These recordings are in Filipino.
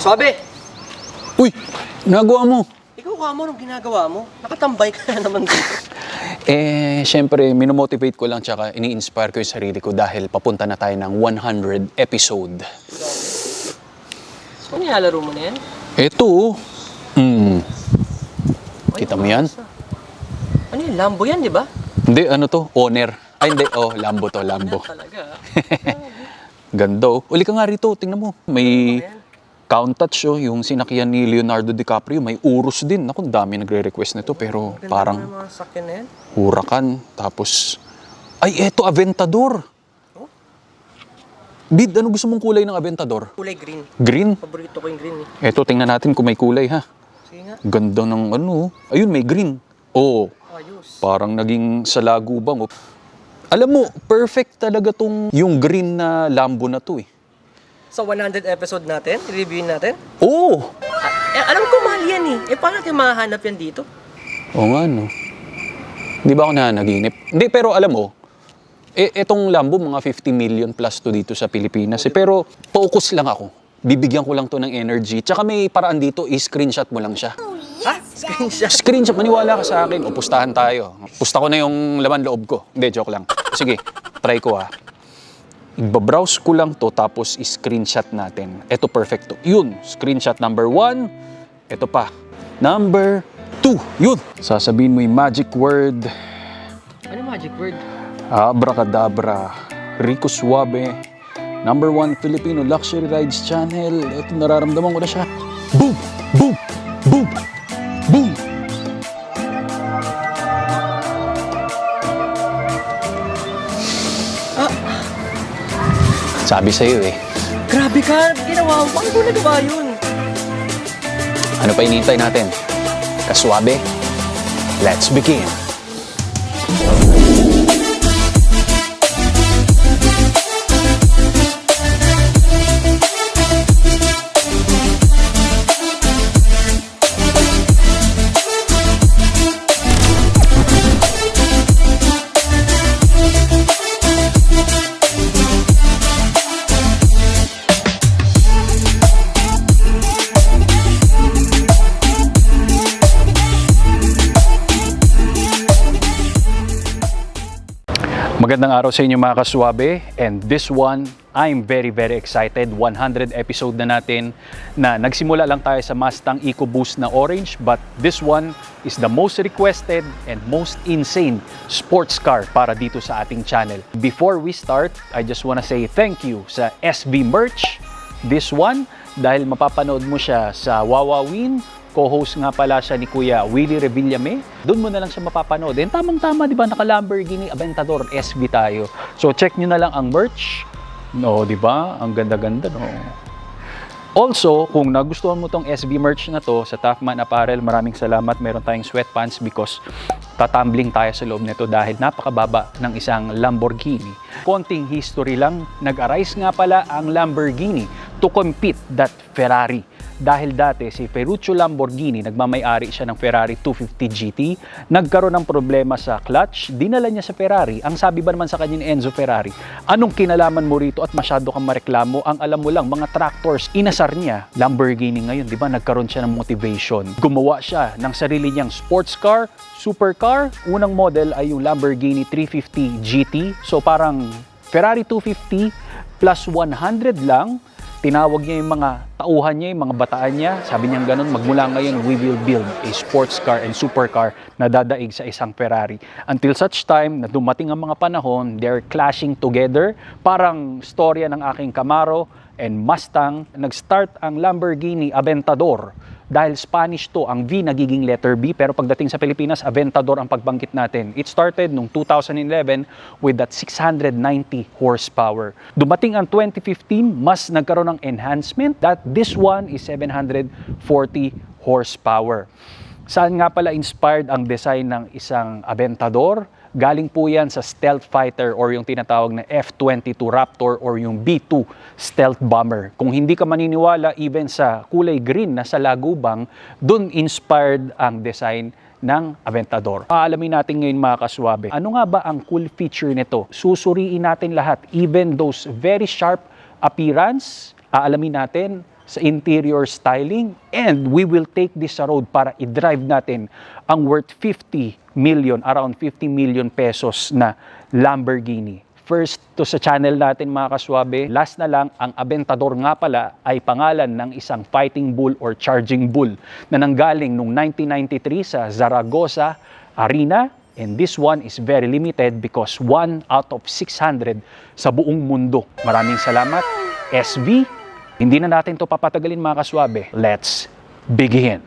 Swabe! Uy, nagawa mo. Ikaw ka mo, anong ginagawa mo? Nakatambay ka na naman dito. Siyempre, minomotivate ko lang tsaka ini-inspire ko yung sarili ko dahil papunta na tayo ng 100 episode. Ano nilalaro mo na yan? Ito, kita mo yan? Ano yan? Lambo yan, di ba? Hindi, ano to? Honor. Ay, hindi. Oh, Lambo to, Lambo. Talaga. Ganda oh. Uli ka nga rito, tingnan mo. May count-touch oh, yung sinakyan ni Leonardo DiCaprio. May Urus din. Naku, dami nagre-request nito pero Ganda parang ng mga sakyan na yan. Huracan. Tapos, ay, eto, Aventador. Oh? Bid, ano gusto mong kulay ng Aventador? Kulay green. Green? Paborito ko yung green eh. Eto, tingnan natin kung may kulay ha. Sige nga. Ganda ng ano. Ayun, may green. Oh, Ayos. parang naging sa lagubang. Oh. Alam mo, perfect talaga tong yung green na Lambo na to eh. Sa 100 episode natin, reviewin natin. Oo! Alam ko mahal yan eh. Paano natin mahanap yan dito? Oo nga no. Hindi ba ako nanaginip? Hindi, pero alam mo, etong Lambo, mga 50 million plus to dito sa Pilipinas. Pero focus lang ako. Bibigyan ko lang to ng energy. Tsaka may paraan dito, i-screenshot mo lang siya. Ha? Screenshot? Screenshot, maniwala ka sa akin. O, pustahan tayo. Pusta ko na yung laman loob ko. Hindi, joke lang. Sige, try ko ha. Ibabrowse ko lang to tapos i-screenshot natin. Ito perfect to. Yun, screenshot number 1. Ito pa. Number 2. Yun. Sasabihin mo yung magic word. Ano magic word? Abracadabra. Rico Suave. Number 1 Filipino Luxury Rides Channel. Ito, nararamdaman ko na siya. Boom! Boom! Boom! Boom! Sabi sa'yo eh. Grabe ka! Ginawa mo. Paano ko nagawa yun? Ano pa hinihintay natin? Kaswabe? Let's begin! Magandang araw sa inyo mga kaswabe, and this one, I'm very excited. 100 episode na natin na nagsimula lang tayo sa Mustang EcoBoost na orange, but this one is the most requested and most insane sports car para dito sa ating channel. Before we start, I just wanna say thank you sa SB Merch. This one, dahil mapapanood mo siya sa Wawawin. Co-host nga pala siya ni Kuya Willie Revillame. Doon mo na lang siya mapapanood. And tamang-tama, di ba, naka-Lamborghini Aventador SB tayo. So, check nyo na lang ang merch. No, di ba? Ang ganda-ganda, no? Also, kung nagustuhan mo tong SB merch na to sa Toughman Apparel, maraming salamat. Meron tayong sweatpants because tatambling tayo sa loob nito dahil napakababa ng isang Lamborghini. Konting history lang, nag-arise nga pala ang Lamborghini to compete that Ferrari. Dahil dati si Ferruccio Lamborghini, nagmamay-ari siya ng Ferrari 250 GT, nagkaroon ng problema sa clutch, dinala niya sa Ferrari. Ang sabi ba naman sa kanya ni Enzo Ferrari, anong kinalaman mo rito at masyado kang mareklamo? Ang alam mo lang, mga tractors, inasar niya. Lamborghini ngayon, di ba, nagkaroon siya ng motivation. Gumawa siya ng sarili niyang sports car, supercar. Unang model ay yung Lamborghini 350 GT. So parang Ferrari 250 plus 100 lang. Tinawag niya yung mga tauhan niya, yung mga bataan niya. Sabi niya ganun, magmula ngayon, we will build a sports car and supercar na dadaig sa isang Ferrari. Until such time na dumating ang mga panahon, they're clashing together. Parang storya ng aking Camaro and Mustang. Nag-start ang Lamborghini Aventador. Dahil Spanish to, ang V nagiging letter B, pero pagdating sa Pilipinas, Aventador ang pagbanggit natin. It started noong 2011 with that 690 horsepower. Dumating ang 2015, mas nagkaroon ng enhancement that this one is 740 horsepower. Saan nga pala inspired ang design ng isang Aventador? Galing po yan sa stealth fighter or yung tinatawag na F-22 Raptor or yung B-2 stealth bomber. Kung hindi ka maniniwala, even sa kulay green na sa lagubang, dun inspired ang design ng Aventador. Aalamin natin ngayon mga kaswabe, ano nga ba ang cool feature nito? Susuriin natin lahat, even those very sharp appearance, aalamin natin sa interior styling, and we will take this sa road para i-drive natin ang worth 50 million, around 50 million pesos na Lamborghini. First to sa channel natin mga kaswabe. Last na lang, ang Aventador nga pala ay pangalan ng isang fighting bull or charging bull na nanggaling noong 1993 sa Zaragoza Arena. And this one is very limited because 1 out of 600 sa buong mundo. Maraming salamat, SV. Hindi na natin to papatagalin mga kaswabe. Let's begin.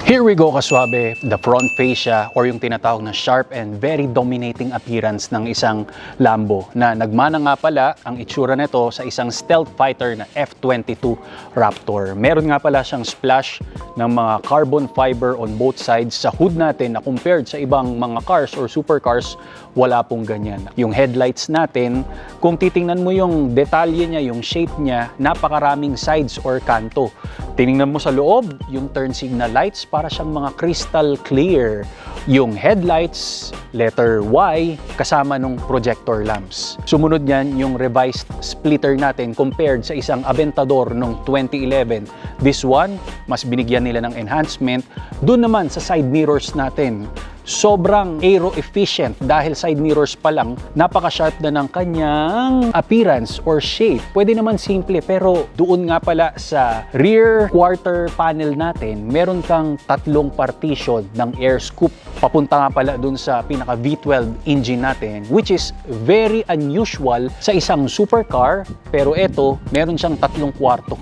Here we go kaswabe, the front fascia or yung tinatawag na sharp and very dominating appearance ng isang Lambo na nagmana nga pala ang itsura nito sa isang stealth fighter na F-22 Raptor. Meron nga pala siyang splash ng mga carbon fiber on both sides sa hood natin na compared sa ibang mga cars or supercars, wala pong ganyan. Yung headlights natin, kung titingnan mo yung detalye niya, yung shape niya, napakaraming sides or kanto. Tiningnan mo sa loob, yung turn signal lights, para siyang mga crystal clear. Yung headlights, letter Y, kasama nung projector lamps. Sumunod niyan, yung revised splitter natin compared sa isang Aventador nung 2011. This one, mas binigyan nila ng enhancement. Doon naman sa side mirrors natin, sobrang aero efficient dahil side mirrors pa lang, napaka-sharp na ng kanyang appearance or shape. Pwede naman simple pero doon nga pala sa rear quarter panel natin, meron kang tatlong partition ng air scoop. Papunta nga pala doon sa pinaka V12 engine natin, which is very unusual sa isang supercar, pero ito, meron siyang tatlong kwarto.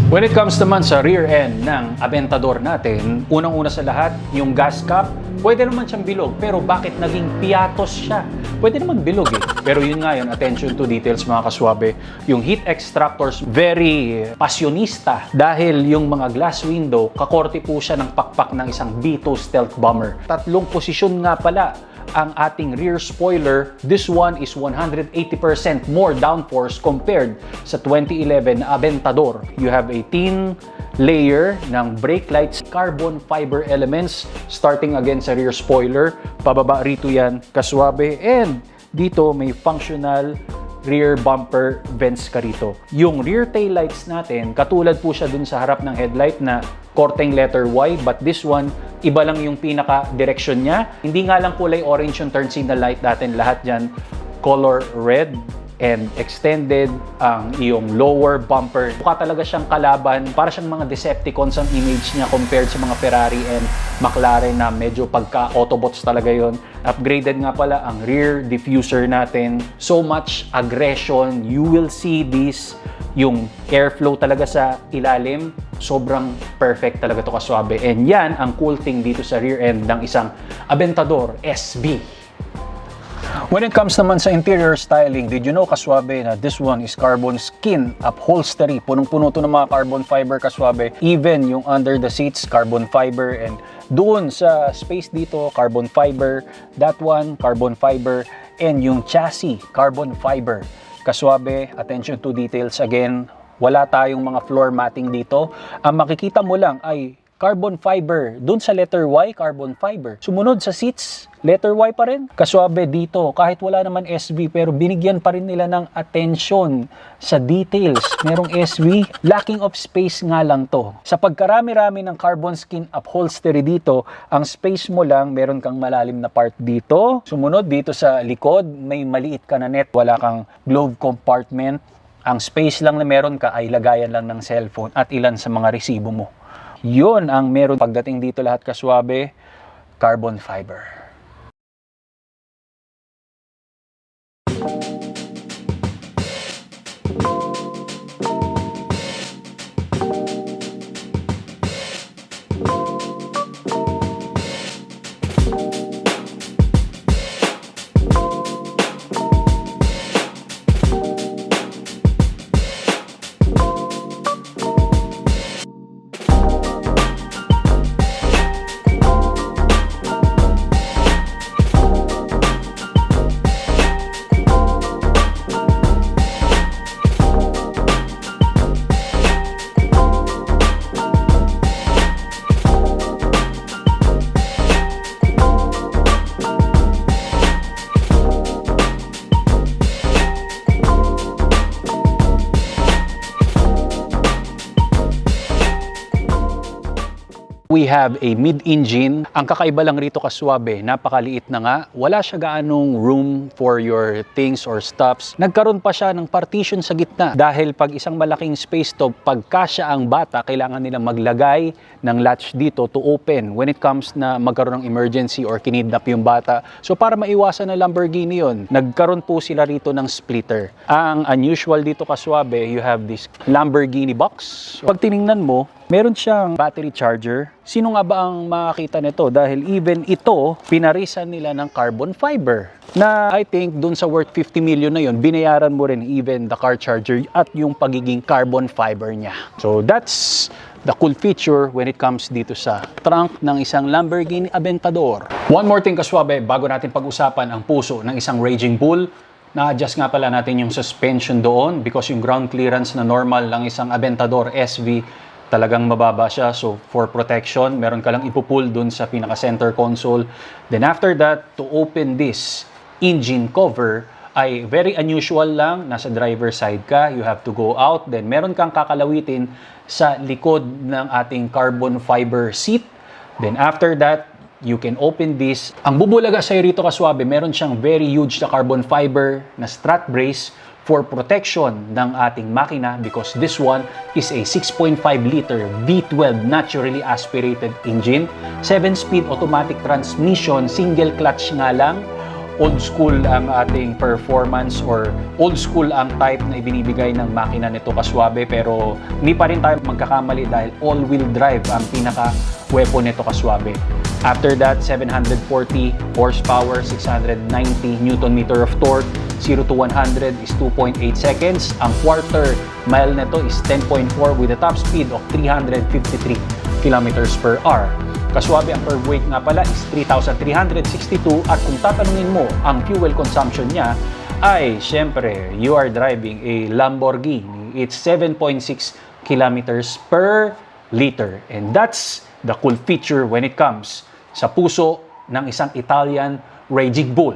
When it comes naman sa rear end ng Aventador natin, unang-una sa lahat, yung gas cap, pwede naman siyang bilog, pero bakit naging piatos siya? Pwede naman bilog eh. Pero yun nga yun, attention to details mga kaswabe. Yung heat extractors, very passionista dahil yung mga glass window, kakorte po siya ng pakpak ng isang B2 stealth bomber. Tatlong posisyon nga pala ang ating rear spoiler. This one is 180% more downforce compared sa 2011 na Aventador. You have a thin layer ng brake lights, carbon fiber elements starting again sa rear spoiler. Pababa rito yan kaswabe, and dito may functional rear bumper vents ka rito. Yung rear tail lights natin, katulad po siya dun sa harap ng headlight na korteng letter Y, but this one, iba lang yung pinaka-direction niya. Hindi nga lang kulay orange yung turn signal light natin, lahat dyan color red and extended ang iyong lower bumper. Mukha talaga siyang kalaban, para siyang mga Decepticons ang image niya compared sa mga Ferrari and McLaren na medyo pagka-Autobots talaga yon. Upgraded nga pala ang rear diffuser natin. So much aggression. You will see this, yung airflow talaga sa ilalim, sobrang perfect talaga to kaswabe. And yan ang cool thing dito sa rear end ng isang Aventador SB. When it comes naman sa interior styling, did you know kaswabe na this one is carbon skin upholstery? Punong-puno to ng mga carbon fiber kaswabe. Even yung under the seats, carbon fiber, and doon sa space dito, carbon fiber. That one, carbon fiber, and yung chassis, carbon fiber. Kaswabe, attention to details again. Wala tayong mga floor matting dito. Ang makikita mo lang ay carbon fiber. Doon sa letter Y, carbon fiber. Sumunod sa seats, letter Y pa rin. Kaswabe dito, kahit wala naman SV, pero binigyan pa rin nila ng attention sa details. Merong SV, lacking of space nga lang to. Sa pagkarami-rami ng carbon skin upholstery dito, ang space mo lang, meron kang malalim na part dito. Sumunod dito sa likod, may maliit ka na net, wala kang glove compartment. Ang space lang na meron ka ay lagayan lang ng cellphone at ilan sa mga resibo mo. Yun ang meron pagdating dito lahat kaswabe, carbon fiber. we have a mid-engine. Ang kakaiba lang rito kaswabe, napakaliit na nga. Wala siya gaanong room for your things or stuffs. Nagkaroon pa siya ng partition sa gitna. Dahil pag isang malaking space to, pagkasya ang bata, kailangan nilang maglagay ng latch dito to open when it comes na magkaroon ng emergency or kinidnap yung bata. So para maiwasan na Lamborghini yun, nagkaroon po sila rito ng splitter. Ang unusual dito kaswabe, you have this Lamborghini box. Pag tiningnan mo, meron siyang battery charger. Sino nga ba ang makakita nito? Dahil even ito, pinarisan nila ng carbon fiber. Na I think dun sa worth 50 million na yun, binayaran mo rin even the car charger at yung pagiging carbon fiber niya. So that's the cool feature when it comes dito sa trunk ng isang Lamborghini Aventador. One more thing kaswabe, bago natin pag-usapan ang puso ng isang Raging Bull, na-adjust nga pala natin yung suspension doon because yung ground clearance na normal ng isang Aventador SV talagang mababa siya. So for protection, meron ka lang ipupull dun sa pinaka-center console. Then after that, to open this engine cover ay very unusual lang. Nasa driver side ka, you have to go out. Then meron kang kakalawitin sa likod ng ating carbon fiber seat. Then after that, you can open this. Ang bubulaga sa'yo rito kaswabe, meron siyang very huge na carbon fiber na strut brace for protection ng ating makina because this one is a 6.5 liter V12 naturally aspirated engine, 7-speed automatic transmission, single clutch nga lang. Old school ang ating performance or old school ang type na ibinibigay ng makina nito kaswabe, pero hindi pa rin tayo magkakamali dahil all-wheel drive ang pinaka-weapon nito kaswabe. After that, 740 horsepower, 690 Nm of torque, 0 to 100 is 2.8 seconds. Ang quarter mile nito is 10.4 with a top speed of 353 kilometers per hour. Kaswabe, ang per weight nga pala is 3,362 at kung tatanungin mo ang fuel consumption niya ay syempre you are driving a Lamborghini. It's 7.6 kilometers per liter and that's the cool feature when it comes sa puso ng isang Italian Raging Bull.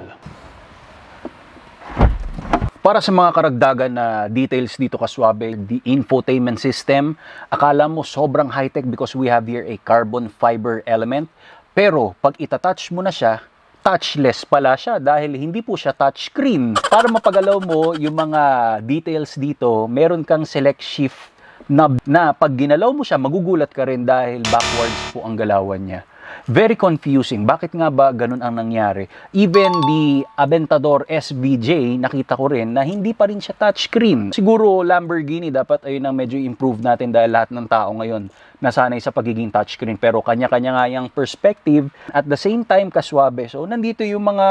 Para sa mga karagdagan na details dito kaswabe, the infotainment system, akala mo sobrang high-tech because we have here a carbon fiber element. Pero pag itatouch mo na siya, touchless pala siya dahil hindi po siya touchscreen. Para mapagalaw mo yung mga details dito, meron kang select shift knob na pag ginalaw mo siya, magugulat ka rin dahil backwards po ang galawan niya. Very confusing. Bakit nga ba ganun ang nangyari? Even the Aventador SVJ, nakita ko rin na hindi pa rin siya touchscreen. Siguro Lamborghini dapat ayun ang medyo improve natin dahil lahat ng tao ngayon nasanay sa pagiging touchscreen. Pero kanya-kanya nga yung perspective. At the same time, kaswabe. So, nandito yung mga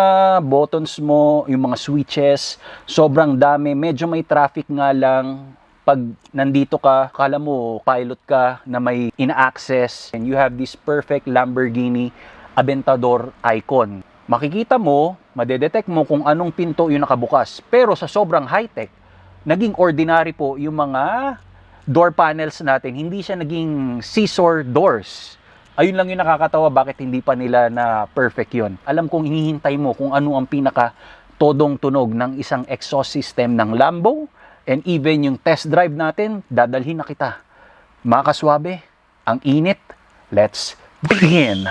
buttons mo, yung mga switches. Sobrang dami. Medyo may traffic nga lang. Pag nandito ka, kala mo pilot ka na may ina-access and you have this perfect Lamborghini Aventador icon. Makikita mo, madedetect mo kung anong pinto yung nakabukas. Pero sa sobrang high-tech, naging ordinary po yung mga door panels natin. Hindi siya naging scissor doors. Ayun lang yung nakakatawa bakit hindi pa nila na perfect yon. Alam kong hinihintay mo kung ano ang pinaka todong tunog ng isang exhaust system ng Lambo. And even yung test drive natin, dadalhin na kita. Mga kaswabe, ang init. Let's begin!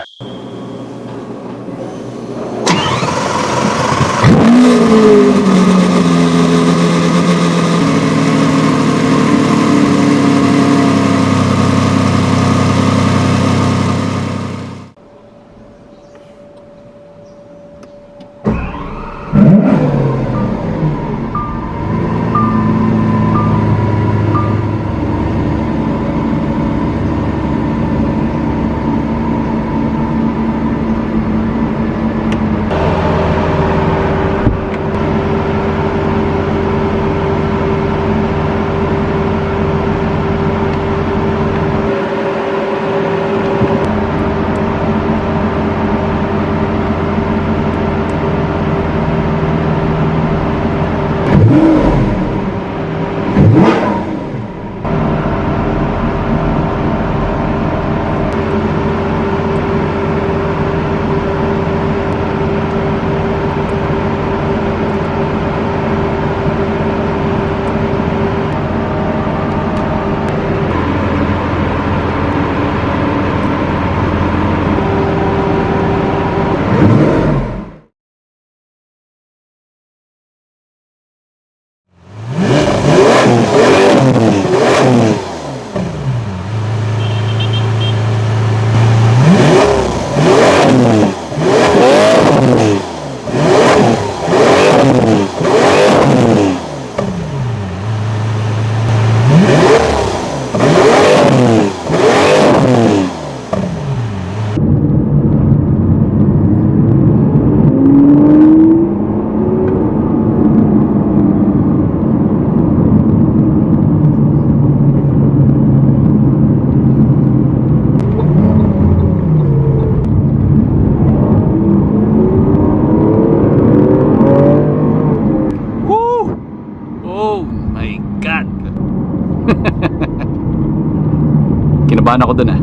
Kinabahan ako dun ah.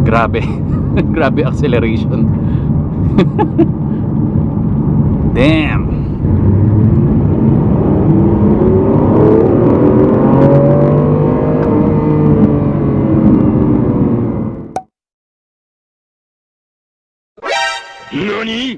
Grabe. Grabe acceleration. Damn. NANI?!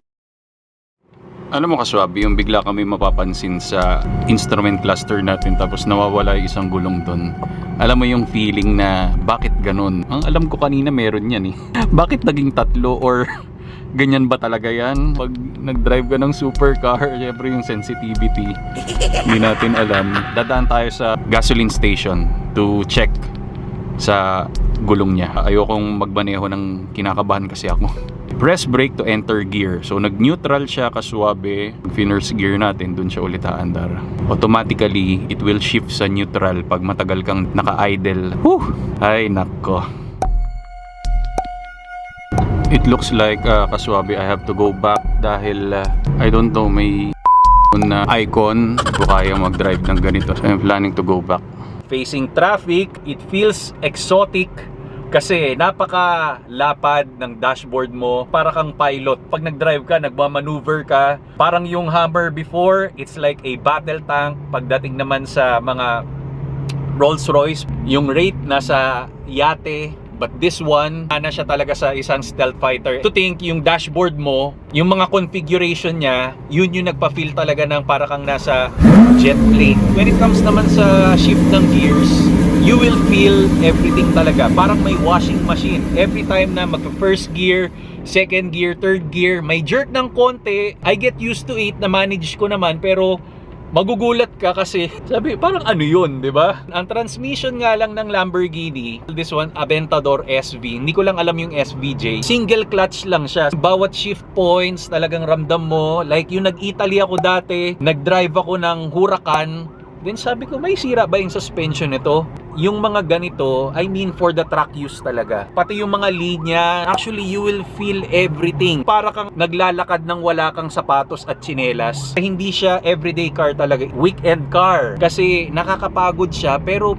Alam mo kaswabi, yung bigla kami mapapansin sa instrument cluster natin tapos nawawala yung isang gulong doon. Alam mo yung feeling na bakit ganun? Ang alam ko kanina meron yan eh. Bakit naging tatlo or ganyan ba talaga yan? Pag nag-drive ka ng supercar, syempre yung sensitivity, hindi natin alam. Dadaan tayo sa gasoline station to check sa gulong niya. Ayokong magmaneho ng kinakabahan kasi ako. Press brake to enter gear. So nag-neutral siya kaswabe. Nirse gear natin, dun siya ulit aandar. Automatically, it will shift sa neutral pag matagal kang naka-idle. Whew! Ay nako. It looks like kaswabe I have to go back dahil I don't know, may na icon ko kaya mag-drive ng ganito. So I'm planning to go back. Facing traffic, it feels exotic. Kasi napaka-lapad ng dashboard mo, para kang pilot. Pag nag-drive ka, nagmamaneuver ka, parang yung Hummer before, it's like a battle tank. Pagdating naman sa mga Rolls-Royce, yung rate nasa yate. But this one, na siya talaga sa isang stealth fighter. To think, yung dashboard mo, yung mga configuration niya, yun yung nagpa-feel talaga ng para kang nasa jet plane. When it comes naman sa shift ng gears, you will feel everything talaga. Parang may washing machine. Every time na mag-first gear, second gear, third gear, may jerk ng konti. I get used to it, na-manage ko naman, pero magugulat ka kasi sabi, parang ano yun, di ba? Ang transmission nga lang ng Lamborghini, this one, Aventador SV, hindi ko lang alam yung SVJ. Single clutch lang siya. Bawat shift points, talagang ramdam mo. Like yung nag-Italy ako dati, nag-drive ako ng Huracan. Then sabi ko, may sira ba yung suspension nito? Yung mga ganito, I mean for the track use talaga. Pati yung mga linya, actually you will feel everything. Para kang naglalakad ng wala kang sapatos at tsinelas. Hindi siya everyday car talaga, weekend car. Kasi nakakapagod siya, pero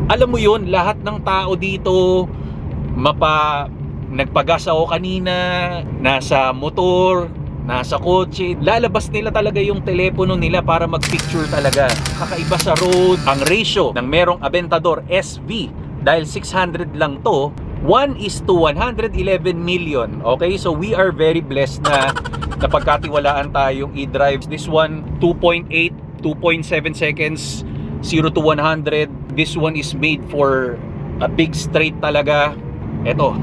alam mo yun, lahat ng tao dito, nagpagas ako kanina, nasa motor, nasa kotse, lalabas nila talaga yung telepono nila para mag-picture talaga. Kakaiba sa road. Ang ratio ng merong Aventador SV, dahil 600 lang to, 1:111 million. Okay, so we are very blessed na napagkatiwalaan tayong e-drives. This one, 2.8, 2.7 seconds, 0 to 100. This one is made for a big straight talaga. Eto,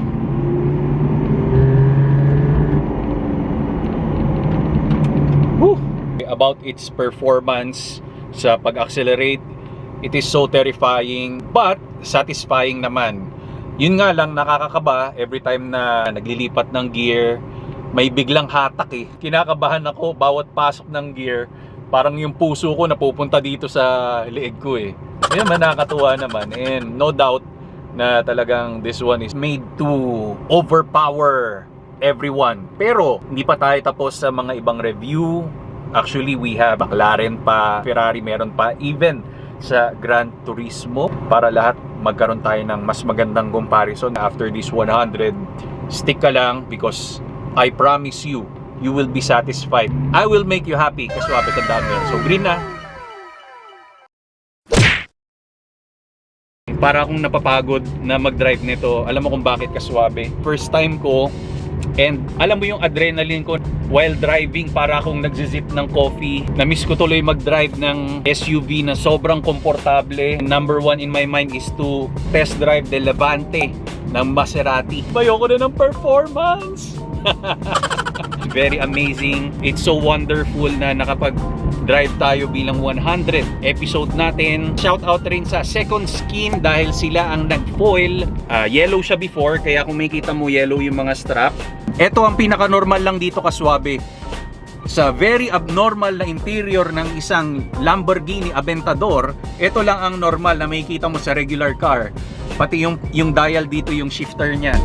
about its performance sa pag-accelerate, it is so terrifying but satisfying naman. Yun nga lang, nakakakaba every time na naglilipat ng gear, may biglang hatak eh. Kinakabahan ako bawat pasok ng gear, parang yung puso ko napupunta dito sa leeg ko eh. Yun man, nakakatuwa naman, and no doubt na talagang this one is made to overpower everyone. Pero hindi pa tayo tapos sa mga ibang review. Actually, we have McLaren pa, Ferrari meron pa, even sa Gran Turismo, para lahat magkaroon tayo ng mas magandang comparison. After this 100, stick ka lang because I promise you, you will be satisfied. I will make you happy. Kaswabe ka dami. So green na. Para akong napapagod na mag-drive nito. Alam mo kung bakit, kaswabe? First time ko, and alam mo yung adrenaline ko while driving, para akong nagsizip ng coffee. Na-miss ko tuloy mag-drive ng SUV na sobrang komportable. Number one in my mind is to test drive the Levante ng Maserati. Bayoko na ng performance. Very amazing. It's so wonderful na nakapag-drive tayo bilang 100 episode natin. Shout out rin sa Second Skin dahil sila ang nag-foil. Yellow siya before, kaya kung makikita mo yellow yung mga strap. Ito ang pinaka-normal lang dito, kaswabe. Sa very abnormal na interior ng isang Lamborghini Aventador, ito lang ang normal na makikita mo sa regular car. Pati yung dial dito, yung shifter niya.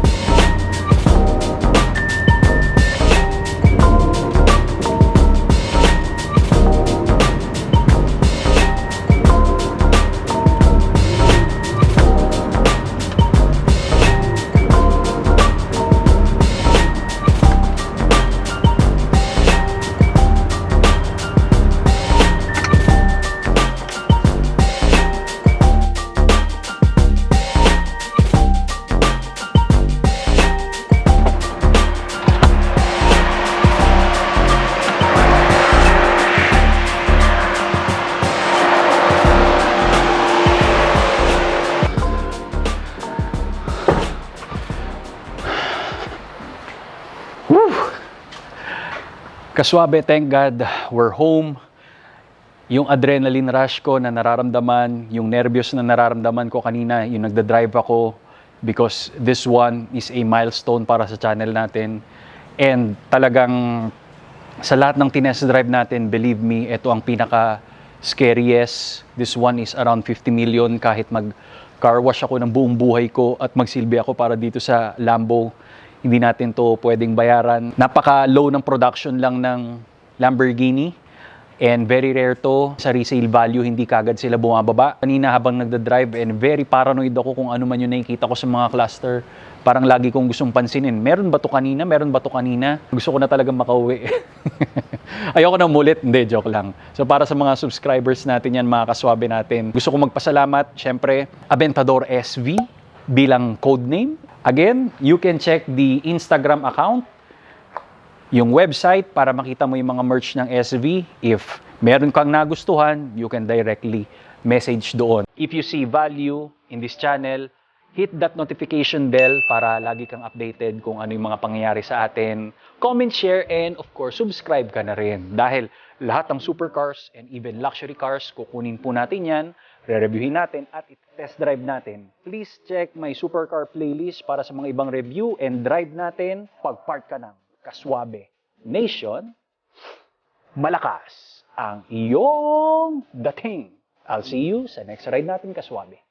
Kaswabe, thank God, we're home. Yung adrenaline rush ko na nararamdaman, yung nervyos na nararamdaman ko kanina, yung nagda-drive ako because this one is a milestone para sa channel natin. And talagang sa lahat ng tinest drive natin, believe me, ito ang pinaka-scariest. This one is around 50 million kahit mag-car wash ako ng buong buhay ko at magsilbi ako para dito sa Lambo. Hindi natin to pwedeng bayaran. Napaka-low ng production lang ng Lamborghini. And very rare to, sa resale value, hindi kagad sila bumababa. Kanina habang nagda-drive and very paranoid ako kung ano man yung nakikita ko sa mga cluster. Parang lagi kong gustong pansinin, meron ba to kanina? Meron ba to kanina? Gusto ko na talagang makauwi. Ayoko na umulit, hindi, joke lang. So para sa mga subscribers natin yan, mga kaswabe natin, gusto ko magpasalamat, syempre, Aventador SV bilang codename. Again, you can check the Instagram account, yung website para makita mo yung mga merch ng SV. If meron kang nagustuhan, you can directly message doon. If you see value in this channel, hit that notification bell para lagi kang updated kung ano yung mga pangyayari sa atin. Comment, share, and of course, subscribe ka na rin. Dahil lahat ng supercars and even luxury cars, kukunin po natin yan, re-reviewin natin at test drive natin. Please check my supercar playlist para sa mga ibang review and drive natin pag-part ka ng Kaswabe Nation. Malakas ang iyong dating. I'll see you sa next ride natin, Kaswabe.